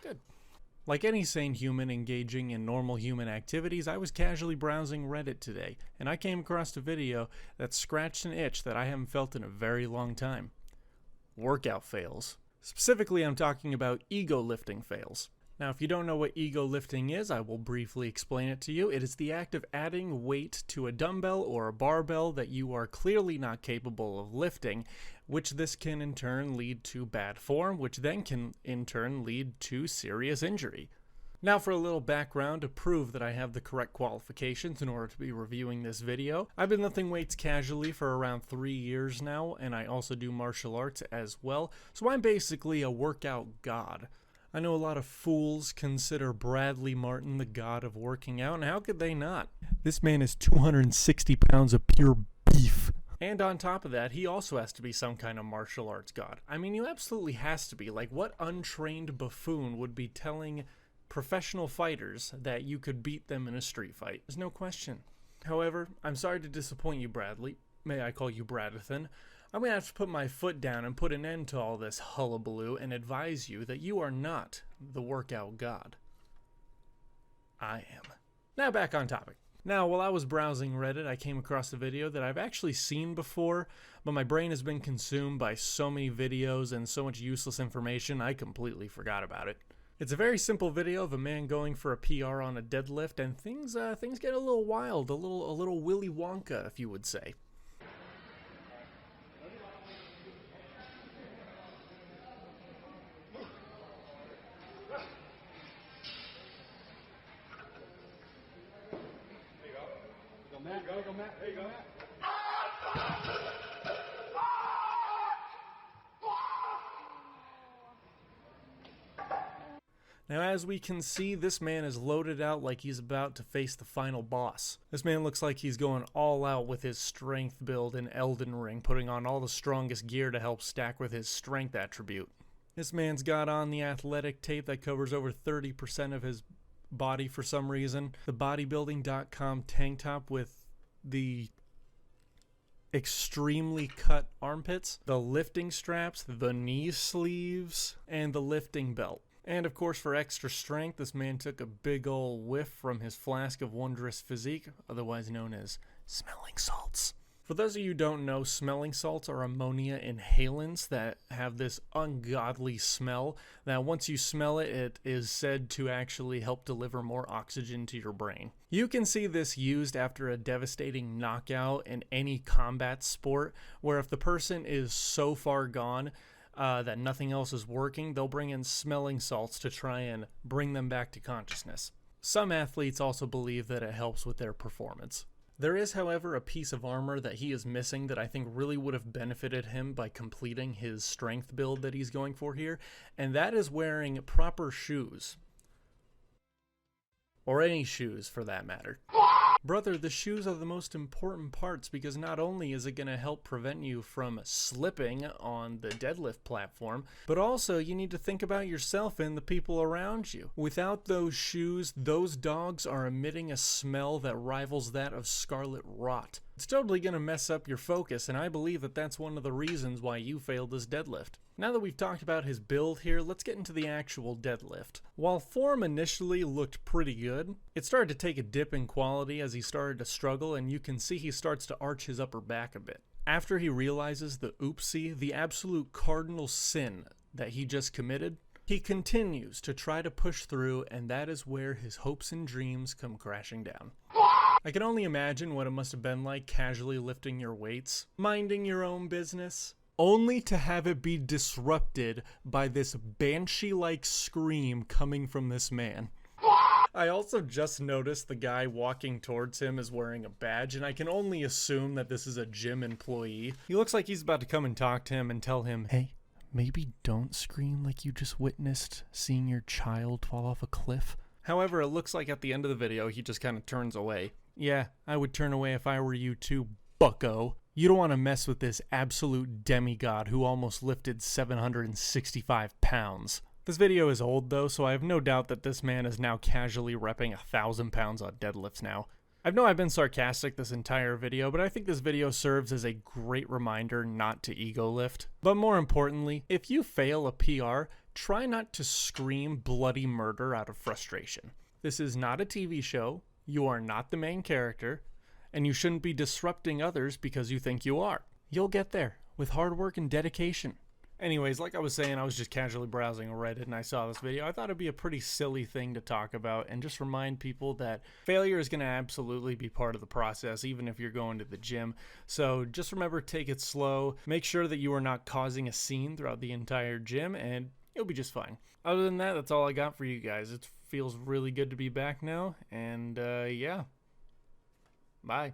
Good. Like any sane human engaging in normal human activities, I was casually browsing Reddit today, and I came across a video that scratched an itch that I haven't felt in a very long time. Workout fails. Specifically, I'm talking about ego lifting fails. Now, if you don't know what ego lifting is, I will briefly explain it to you. It is the act of adding weight to a dumbbell or a barbell that you are clearly not capable of lifting, which this can in turn lead to bad form, which then can in turn lead to serious injury. Now for a little background to prove that I have the correct qualifications in order to be reviewing this video. I've been lifting weights casually for around 3 years now, and I also do martial arts as well, so I'm basically a workout god. I know a lot of fools consider Bradley Martin the god of working out, and how could they not? This man is 260 pounds of pure beef. And on top of that, he also has to be some kind of martial arts god. I mean, he absolutely has to be. Like, what untrained buffoon would be telling professional fighters that you could beat them in a street fight? There's no question. However, I'm sorry to disappoint you, Bradley. May I call you Bradathan? I'm going to have to put my foot down and put an end to all this hullabaloo and advise you that you are not the workout god. I am. Now back on topic. Now, while I was browsing Reddit, I came across a video that I've actually seen before, but my brain has been consumed by so many videos and so much useless information, I completely forgot about it. It's a very simple video of a man going for a PR on a deadlift, and things get a little wild, a little Willy Wonka, if you would say. Matt, go, Matt. There you go, Matt. Now, as we can see, this man is loaded out like he's about to face the final boss. This man looks like he's going all out with his strength build in Elden Ring, putting on all the strongest gear to help stack with his strength attribute. This man's got on the athletic tape that covers over 30% of his body for some reason. The bodybuilding.com tank top with the extremely cut armpits, the lifting straps, the knee sleeves, and the lifting belt. And of course, for extra strength, this man took a big ol' whiff from his flask of wondrous physique, otherwise known as smelling salts. For those of you who don't know, smelling salts are ammonia inhalants that have this ungodly smell that once you smell it, it is said to actually help deliver more oxygen to your brain. You can see this used after a devastating knockout in any combat sport, where if the person is so far gone that nothing else is working, they'll bring in smelling salts to try and bring them back to consciousness. Some athletes also believe that it helps with their performance. There is, however, a piece of armor that he is missing that I think really would have benefited him by completing his strength build that he's going for here, and that is wearing proper shoes. Or any shoes, for that matter. Brother, the shoes are the most important parts because not only is it going to help prevent you from slipping on the deadlift platform, but also you need to think about yourself and the people around you. Without those shoes, those dogs are emitting a smell that rivals that of scarlet rot. It's totally going to mess up your focus, and I believe that that's one of the reasons why you failed this deadlift. Now that we've talked about his build here, let's get into the actual deadlift. While form initially looked pretty good, it started to take a dip in quality as he started to struggle, and you can see he starts to arch his upper back a bit. After he realizes the oopsie, the absolute cardinal sin that he just committed, he continues to try to push through, and that is where his hopes and dreams come crashing down. I can only imagine what it must have been like casually lifting your weights, minding your own business, only to have it be disrupted by this banshee-like scream coming from this man. I also just noticed the guy walking towards him is wearing a badge, and I can only assume that this is a gym employee. He looks like he's about to come and talk to him and tell him, "Hey, maybe don't scream like you just witnessed seeing your child fall off a cliff." However, it looks like at the end of the video, he just kind of turns away. Yeah, I would turn away if I were you too, bucko. You don't want to mess with this absolute demigod who almost lifted 765 pounds. This video is old though, so I have no doubt that this man is now casually repping 1,000 pounds on deadlifts now. I know I've been sarcastic this entire video, but I think this video serves as a great reminder not to ego lift. But more importantly, if you fail a PR, try not to scream bloody murder out of frustration. This is not a TV show, you are not the main character, and you shouldn't be disrupting others because you think you are. You'll get there with hard work and dedication. Anyways, like I was saying, I was just casually browsing Reddit and I saw this video. I thought it'd be a pretty silly thing to talk about and just remind people that failure is going to absolutely be part of the process, even if you're going to the gym. So just remember, take it slow. Make sure that you are not causing a scene throughout the entire gym, and you'll be just fine. Other than that, that's all I got for you guys. It feels really good to be back now, and yeah. Bye.